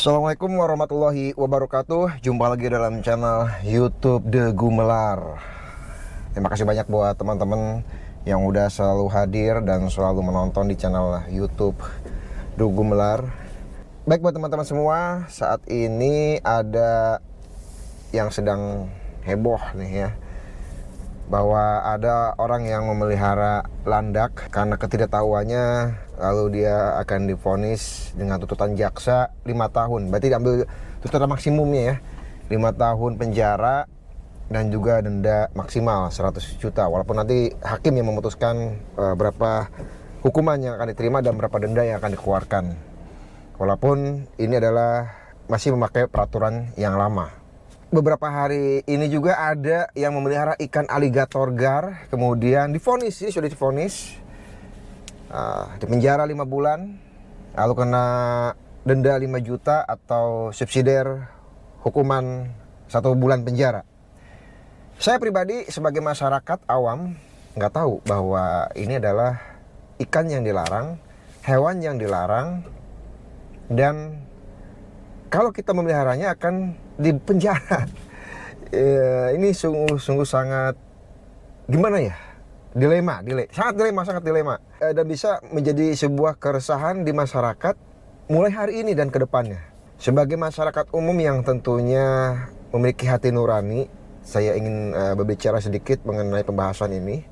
Assalamualaikum warahmatullahi wabarakatuh. Jumpa lagi dalam channel YouTube The Gumelar. Terima kasih banyak buat teman-teman yang udah selalu hadir dan selalu menonton di channel YouTube The Gumelar. Baik buat teman-teman semua, saat ini ada yang sedang heboh nih ya, bahwa ada orang yang memelihara landak karena ketidaktahuannya, lalu dia akan divonis dengan tuntutan jaksa 5 tahun. Berarti diambil tuntutan maksimumnya ya, 5 tahun penjara dan juga denda maksimal 100 juta. Walaupun nanti hakim yang memutuskan berapa hukuman yang akan diterima dan berapa denda yang akan dikeluarkan. Walaupun ini adalah masih memakai peraturan yang lama. Beberapa hari ini juga ada yang memelihara ikan aligator gar, kemudian divonis, ini sudah divonis di penjara 5 bulan, lalu kena denda 5 juta atau subsidiar hukuman 1 bulan penjara. Saya pribadi sebagai masyarakat awam nggak tahu bahwa ini adalah ikan yang dilarang, hewan yang dilarang, dan kalau kita memeliharanya akan dipenjara. Ini sungguh sangat gimana ya? Sangat dilema, dan bisa menjadi sebuah keresahan di masyarakat mulai hari ini dan ke depannya. Sebagai masyarakat umum yang tentunya memiliki hati nurani, saya ingin berbicara sedikit mengenai pembahasan ini.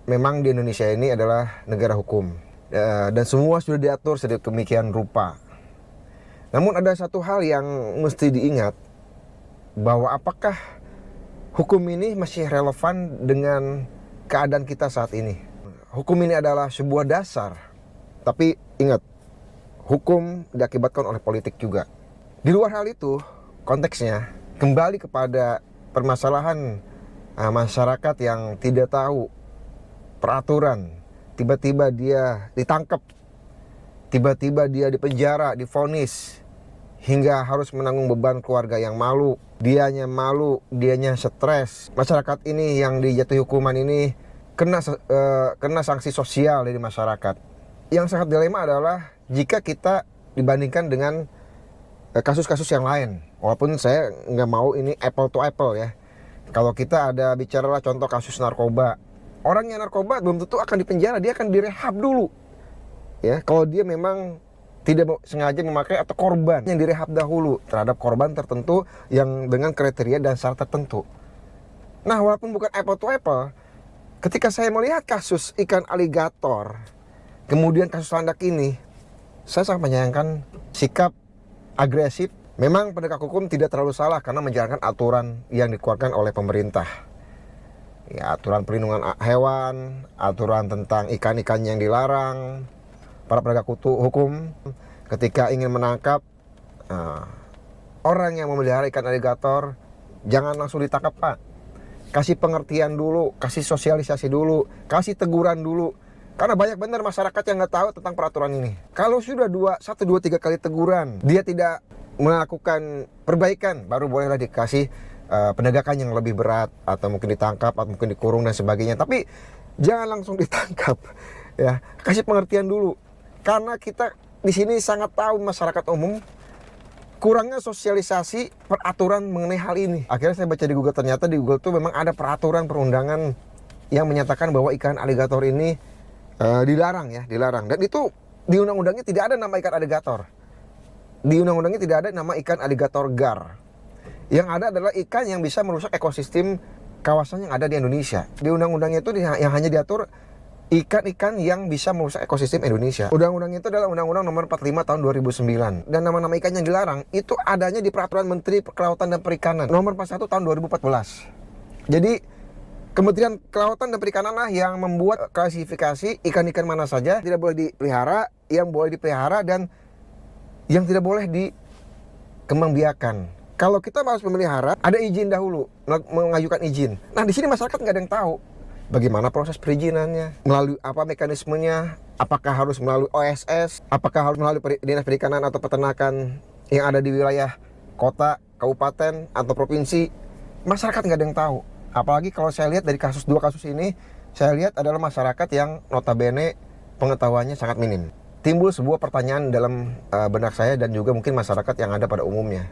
Memang di Indonesia ini adalah negara hukum, dan semua sudah diatur sedemikian rupa. Namun ada satu hal yang mesti diingat, bahwa apakah hukum ini masih relevan dengan keadaan kita saat ini. Hukum ini adalah sebuah dasar, tapi ingat, hukum diakibatkan oleh politik juga. Di luar hal itu, konteksnya kembali kepada permasalahan masyarakat yang tidak tahu peraturan. Tiba-tiba dia ditangkap, tiba-tiba dia dipenjara, divonis, hingga harus menanggung beban keluarga yang malu, dianya stres. Masyarakat ini yang dijatuhi hukuman ini kena sanksi sosial dari masyarakat. Yang sangat dilema adalah jika kita dibandingkan dengan kasus-kasus yang lain. Walaupun saya nggak mau ini apple to apple ya. Kalau kita ada bicaralah contoh kasus narkoba, orang yang narkoba belum tentu akan dipenjara, dia akan direhab dulu. Ya, kalau dia memang tidak sengaja memakai, atau korban yang direhab dahulu terhadap korban tertentu yang dengan kriteria dan syarat tertentu. Nah, walaupun bukan apple to apple, ketika saya melihat kasus ikan aligator, kemudian kasus landak ini, saya sangat menyayangkan sikap agresif. Memang penegak hukum tidak terlalu salah karena menjalankan aturan yang dikeluarkan oleh pemerintah. Ya, aturan perlindungan hewan, aturan tentang ikan-ikan yang dilarang. Para penegak hukum ketika ingin menangkap orang yang memelihara ikan aligator, jangan langsung ditangkap, Pak. Kasih pengertian dulu, kasih sosialisasi dulu, kasih teguran dulu. Karena banyak benar masyarakat yang nggak tahu tentang peraturan ini. Kalau sudah 1, 2, 3 kali teguran, dia tidak melakukan perbaikan, baru bolehlah dikasih penegakan yang lebih berat, atau mungkin ditangkap, atau mungkin dikurung dan sebagainya. Tapi jangan langsung ditangkap, ya. Kasih pengertian dulu. Karena kita di sini sangat tahu masyarakat umum kurangnya sosialisasi peraturan mengenai hal ini. Akhirnya saya baca di Google, ternyata di Google tuh memang ada peraturan perundangan yang menyatakan bahwa ikan aligator ini dilarang. Dan itu di undang-undangnya tidak ada nama ikan aligator. Di undang-undangnya tidak ada nama ikan aligator gar. Yang ada adalah ikan yang bisa merusak ekosistem kawasan yang ada di Indonesia. Di undang-undangnya itu yang hanya diatur ikan-ikan yang bisa merusak ekosistem Indonesia. Undang-undang itu adalah Undang-Undang Nomor 45 Tahun 2009. Dan nama-nama ikan yang dilarang itu adanya di Peraturan Menteri Kelautan dan Perikanan Nomor 41 Tahun 2014. Jadi Kementerian Kelautan dan Perikanan lah yang membuat klasifikasi ikan-ikan mana saja tidak boleh dipelihara, yang boleh dipelihara, dan yang tidak boleh dikembangbiakan. Kalau kita harus memelihara, ada izin dahulu, mengajukan izin. Nah, di sini masyarakat nggak ada yang tahu bagaimana proses perizinannya, melalui apa mekanismenya, apakah harus melalui OSS, apakah harus melalui Dinas Perikanan atau Peternakan yang ada di wilayah kota, kabupaten, atau provinsi. Masyarakat nggak ada yang tahu. Apalagi kalau saya lihat dari dua kasus ini, saya lihat adalah masyarakat yang notabene pengetahuannya sangat minim. timbul sebuah pertanyaan dalam benak saya dan juga mungkin masyarakat yang ada pada umumnya.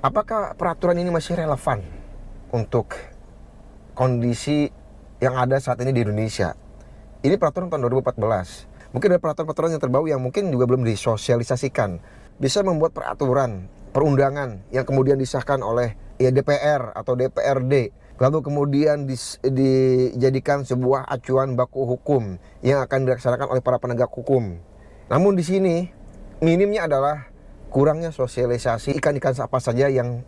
Apakah peraturan ini masih relevan untuk kondisi yang ada saat ini di Indonesia? Ini peraturan tahun 2014. Mungkin ada peraturan-peraturan yang terbaru yang mungkin juga belum disosialisasikan. Bisa membuat peraturan, perundangan yang kemudian disahkan oleh DPR atau DPRD. Lalu kemudian dijadikan sebuah acuan baku hukum yang akan dilaksanakan oleh para penegak hukum. Namun di sini minimnya adalah kurangnya sosialisasi ikan-ikan apa saja yang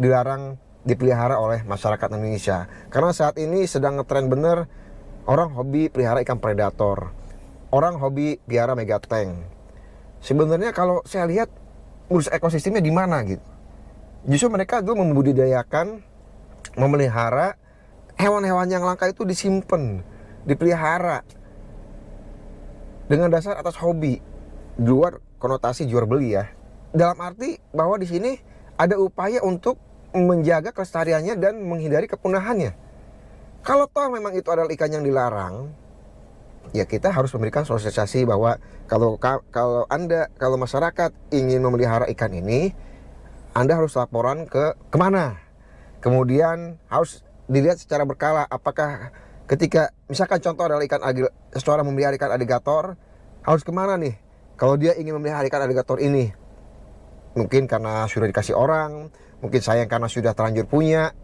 dilarang dipelihara oleh masyarakat Indonesia. Karena saat ini sedang ngetren bener orang hobi pelihara ikan predator, orang hobi pelihara megatank. Sebenarnya kalau saya lihat urus ekosistemnya di mana gitu. Justru mereka dulu membudidayakan, memelihara hewan-hewan yang langka itu disimpan, dipelihara dengan dasar atas hobi, di luar konotasi jual beli ya. Dalam arti bahwa di sini ada upaya untuk menjaga kelestariannya dan menghindari kepunahannya. Kalau toh memang itu adalah ikan yang dilarang, ya kita harus memberikan sosialisasi bahwa kalau masyarakat ingin memelihara ikan ini, Anda harus laporan ke kemana. Kemudian harus dilihat secara berkala apakah ketika misalkan contoh adalah seorang memelihara ikan aligator, harus kemana nih? Kalau dia ingin memelihara ikan aligator ini, mungkin karena sudah dikasih orang, mungkin sayang karena sudah terlanjur punya,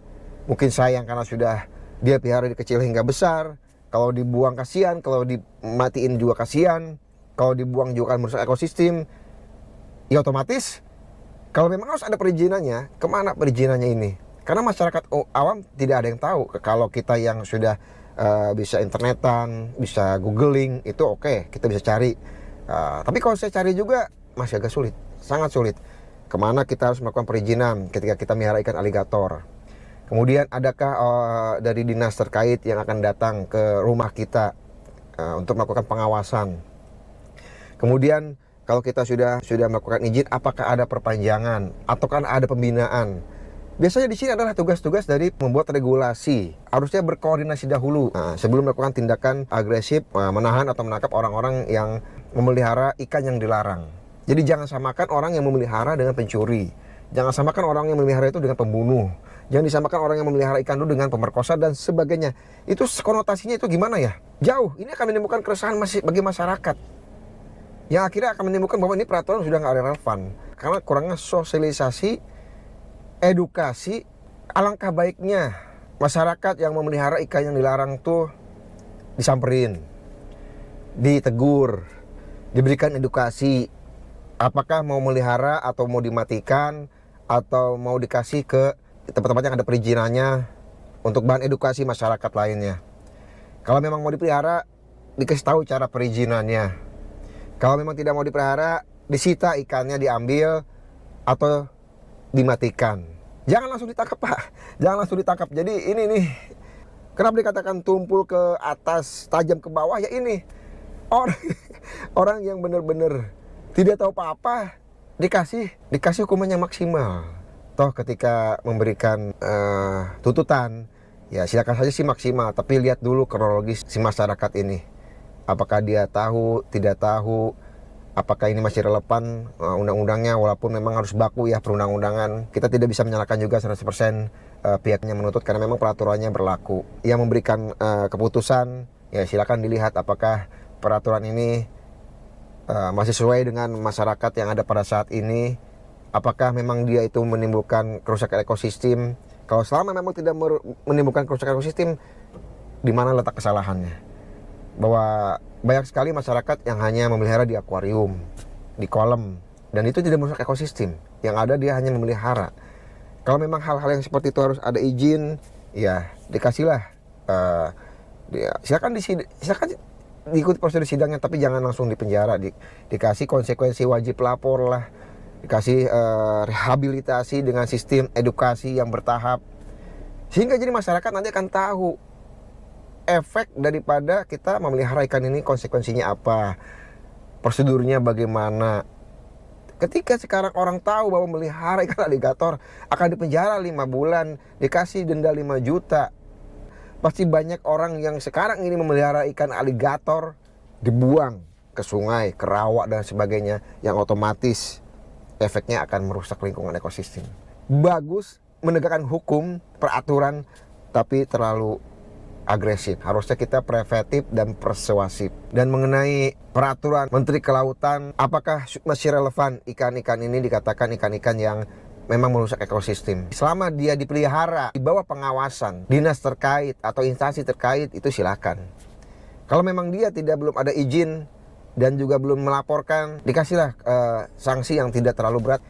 mungkin sayang karena sudah dia pelihara dari kecil hingga besar. Kalau dibuang kasihan, kalau dimatiin juga kasihan, kalau dibuang juga akan merusak ekosistem. Ya otomatis kalau memang harus ada perizinannya, kemana perizinannya ini? Karena masyarakat awam tidak ada yang tahu. Kalau kita yang sudah bisa internetan, bisa googling, itu oke, kita bisa cari. Tapi kalau saya cari juga masih agak sulit, sangat sulit. Kemana kita harus melakukan perizinan ketika kita melihara ikan aligator? Kemudian adakah dari dinas terkait yang akan datang ke rumah kita untuk melakukan pengawasan? Kemudian kalau kita sudah melakukan izin, apakah ada perpanjangan atau kan ada pembinaan? Biasanya di sini adalah tugas-tugas dari membuat regulasi. Harusnya berkoordinasi dahulu sebelum melakukan tindakan agresif, menahan atau menangkap orang-orang yang memelihara ikan yang dilarang. Jadi jangan samakan orang yang memelihara dengan pencuri. Jangan samakan orang yang memelihara itu dengan pembunuh. Jangan disamakan orang yang memelihara ikan itu dengan pemerkosa dan sebagainya. Itu konotasinya itu gimana ya? Jauh. Ini akan menimbulkan keresahan bagi masyarakat. Yang akhirnya akan menimbulkan bahwa ini peraturan sudah nggak relevan. Karena kurangnya sosialisasi, edukasi. Alangkah baiknya masyarakat yang memelihara ikan yang dilarang tuh disamperin, ditegur, diberikan edukasi. Apakah mau melihara atau mau dimatikan atau mau dikasih ke tempat-tempat yang ada perizinannya untuk bahan edukasi masyarakat lainnya. Kalau memang mau dipelihara, dikasih tahu cara perizinannya. Kalau memang tidak mau dipelihara, disita ikannya, diambil atau dimatikan. Jangan langsung ditangkap, Pak. Jangan langsung ditangkap. Jadi ini nih, kenapa dikatakan tumpul ke atas, tajam ke bawah? Ya ini orang yang benar-benar tidak tahu apa-apa dikasih hukuman yang maksimal. Toh ketika memberikan tuntutan, ya silakan saja sih maksimal, tapi lihat dulu kronologis si masyarakat ini. Apakah dia tahu, tidak tahu, apakah ini masih relevan undang-undangnya, walaupun memang harus baku ya perundang-undangan. Kita tidak bisa menyalahkan juga 100% pihaknya menuntut karena memang peraturannya berlaku. Yang memberikan keputusan, ya silakan dilihat apakah peraturan ini masih sesuai dengan masyarakat yang ada pada saat ini. Apakah memang dia itu menimbulkan kerusakan ekosistem? Kalau selama memang tidak menimbulkan kerusakan ekosistem, di mana letak kesalahannya? Bahwa banyak sekali masyarakat yang hanya memelihara di akuarium, di kolam, dan itu tidak merusak ekosistem. Yang ada dia hanya memelihara. Kalau memang hal-hal yang seperti itu harus ada izin, ya dikasihlah. Silakan diikuti prosedur sidangnya, tapi jangan langsung dipenjara. Dikasih konsekuensi wajib lapor lah, dikasih rehabilitasi dengan sistem edukasi yang bertahap, sehingga jadi masyarakat nanti akan tahu efek daripada kita memelihara ikan ini, konsekuensinya apa, prosedurnya bagaimana. Ketika sekarang orang tahu bahwa memelihara ikan aligator akan dipenjara 5 bulan, dikasih denda 5 juta, pasti banyak orang yang sekarang ini memelihara ikan aligator dibuang. ke sungai, ke rawa dan sebagainya, yang otomatis efeknya akan merusak lingkungan ekosistem. Bagus menegakkan hukum, peraturan, tapi terlalu agresif. Harusnya kita preventif dan persuasif. Dan mengenai peraturan Menteri Kelautan, apakah masih relevan ikan-ikan ini dikatakan ikan-ikan yang memang merusak ekosistem? Selama dia dipelihara di bawah pengawasan dinas terkait atau instansi terkait, itu silakan. Kalau memang dia belum ada izin dan juga belum melaporkan, dikasihlah sanksi yang tidak terlalu berat.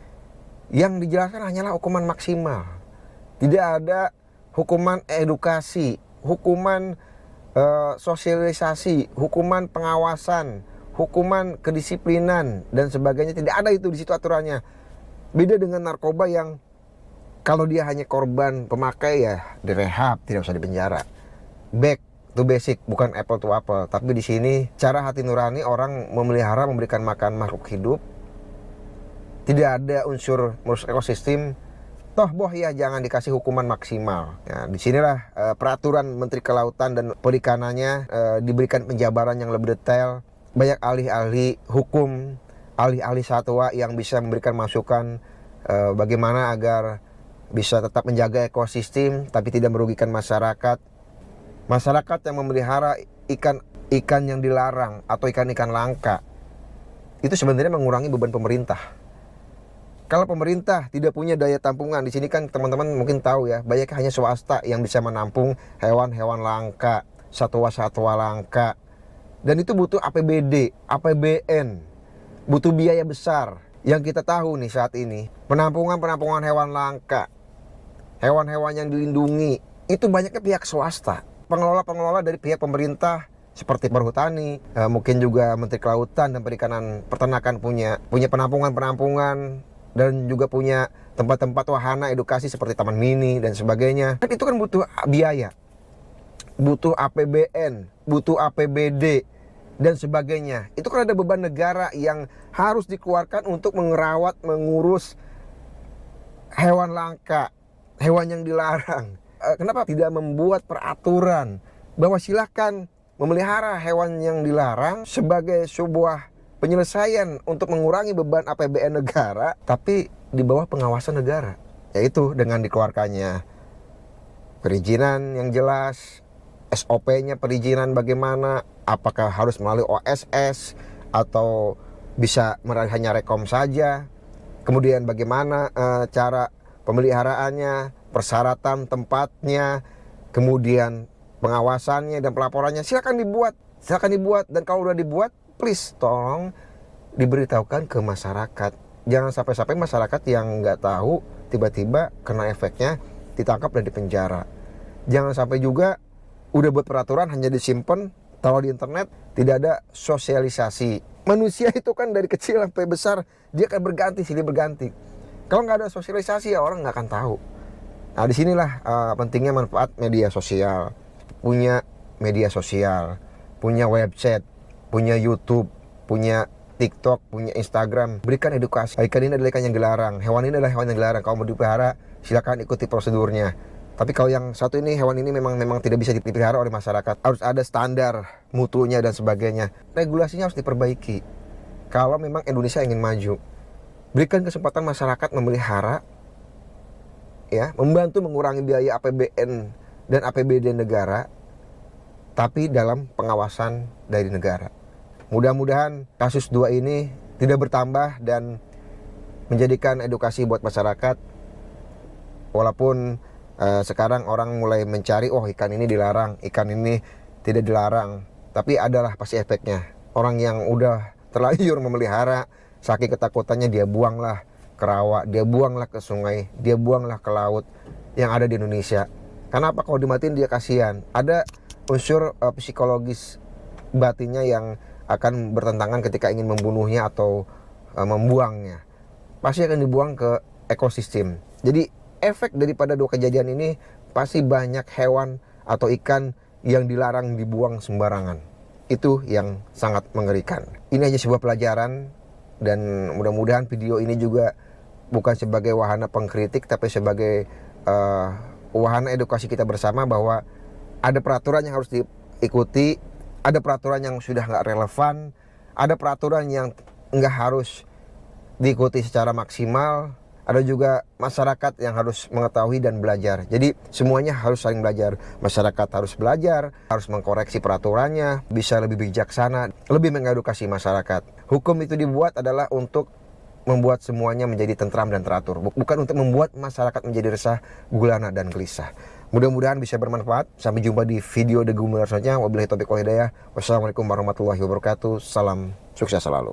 Yang dijelaskan hanyalah hukuman maksimal. Tidak ada hukuman edukasi, hukuman sosialisasi, hukuman pengawasan, hukuman kedisiplinan dan sebagainya. Tidak ada itu di situ aturannya. Beda dengan narkoba yang kalau dia hanya korban pemakai ya direhab, tidak usah dipenjara. Back to basic, bukan apple to apple. Tapi di sini cara hati nurani orang memelihara, memberikan makan makhluk hidup. Tidak ada unsur merusak ekosistem. Toh boh ya jangan dikasih hukuman maksimal. Ya, disinilah peraturan Menteri Kelautan dan Perikanannya diberikan penjabaran yang lebih detail. Banyak ahli-ahli hukum, ahli-ahli satwa yang bisa memberikan masukan bagaimana agar bisa tetap menjaga ekosistem tapi tidak merugikan masyarakat. Masyarakat yang memelihara ikan yang dilarang atau ikan-ikan langka itu sebenarnya mengurangi beban pemerintah. Kalau pemerintah tidak punya daya tampungan, di sini kan teman-teman mungkin tahu ya, banyak hanya swasta yang bisa menampung hewan-hewan langka, satwa-satwa langka. Dan itu butuh APBD, APBN, butuh biaya besar. Yang kita tahu nih saat ini, penampungan hewan langka, hewan-hewan yang dilindungi, itu banyaknya pihak swasta. Pengelola-pengelola dari pihak pemerintah seperti Perhutani, mungkin juga Menteri Kelautan dan Perikanan, Peternakan punya penampungan dan juga punya tempat-tempat wahana edukasi seperti taman mini dan sebagainya. Itu kan butuh biaya, butuh APBN, butuh APBD dan sebagainya. Itu kan ada beban negara yang harus dikeluarkan untuk merawat, mengurus hewan langka, hewan yang dilarang. Kenapa tidak membuat peraturan bahwa silakan memelihara hewan yang dilarang sebagai sebuah penyelesaian untuk mengurangi beban APBN negara, tapi di bawah pengawasan negara, yaitu dengan dikeluarkannya perizinan yang jelas, SOP-nya perizinan bagaimana, apakah harus melalui OSS atau bisa hanya rekom saja, kemudian bagaimana cara pemeliharaannya, persyaratan tempatnya, kemudian pengawasannya dan pelaporannya, silakan dibuat, dan kalau udah dibuat, please tolong diberitahukan ke masyarakat. Jangan sampai masyarakat yang nggak tahu tiba-tiba kena efeknya ditangkap dan dipenjara. Jangan sampai juga udah buat peraturan hanya disimpan, taruh di internet, tidak ada sosialisasi. Manusia itu kan dari kecil sampai besar dia akan berganti, silih berganti. Kalau nggak ada sosialisasi ya orang nggak akan tahu. Nah disinilah pentingnya manfaat media sosial. Punya media sosial, punya website, punya YouTube, punya TikTok, punya Instagram. Berikan edukasi. Ikan ini adalah ikan yang dilarang, hewan ini adalah hewan yang dilarang. Kalau mau dipelihara, silakan ikuti prosedurnya. Tapi kalau yang satu ini, hewan ini memang tidak bisa dipelihara oleh masyarakat. Harus ada standar mutunya dan sebagainya. Regulasinya harus diperbaiki. Kalau memang Indonesia ingin maju, berikan kesempatan masyarakat memelihara, ya, membantu mengurangi biaya APBN dan APBD negara, tapi dalam pengawasan dari negara. Mudah-mudahan kasus 2 ini tidak bertambah dan menjadikan edukasi buat masyarakat. Walaupun sekarang orang mulai mencari, oh ikan ini dilarang, ikan ini tidak dilarang. Tapi adalah pasti efeknya. Orang yang udah terlanjur memelihara, saking ketakutannya dia buanglah ke rawa, dia buanglah ke sungai, dia buanglah ke laut yang ada di Indonesia. Karena apa? Kalau dimatiin dia kasihan. Ada unsur psikologis batinnya yang akan bertentangan ketika ingin membunuhnya atau membuangnya. Pasti akan dibuang ke ekosistem. Jadi efek daripada 2 kejadian ini pasti banyak hewan atau ikan yang dilarang dibuang sembarangan. Itu yang sangat mengerikan. Ini hanya sebuah pelajaran dan mudah-mudahan video ini juga bukan sebagai wahana pengkritik tapi sebagai wahana edukasi kita bersama bahwa ada peraturan yang harus diikuti, ada peraturan yang sudah nggak relevan, Ada peraturan yang nggak harus diikuti secara maksimal, ada juga masyarakat yang harus mengetahui dan belajar. Jadi semuanya harus saling belajar. Masyarakat harus belajar, harus mengkoreksi peraturannya, bisa lebih bijaksana, lebih mengedukasi masyarakat. Hukum itu dibuat adalah untuk membuat semuanya menjadi tentram dan teratur, bukan untuk membuat masyarakat menjadi resah, gulana, dan gelisah. Mudah-mudahan bisa bermanfaat. Sampai jumpa di video The Gumelar selanjutnya. Wabillahi taufiq wal hidayah. Wassalamualaikum warahmatullahi wabarakatuh. Salam sukses selalu.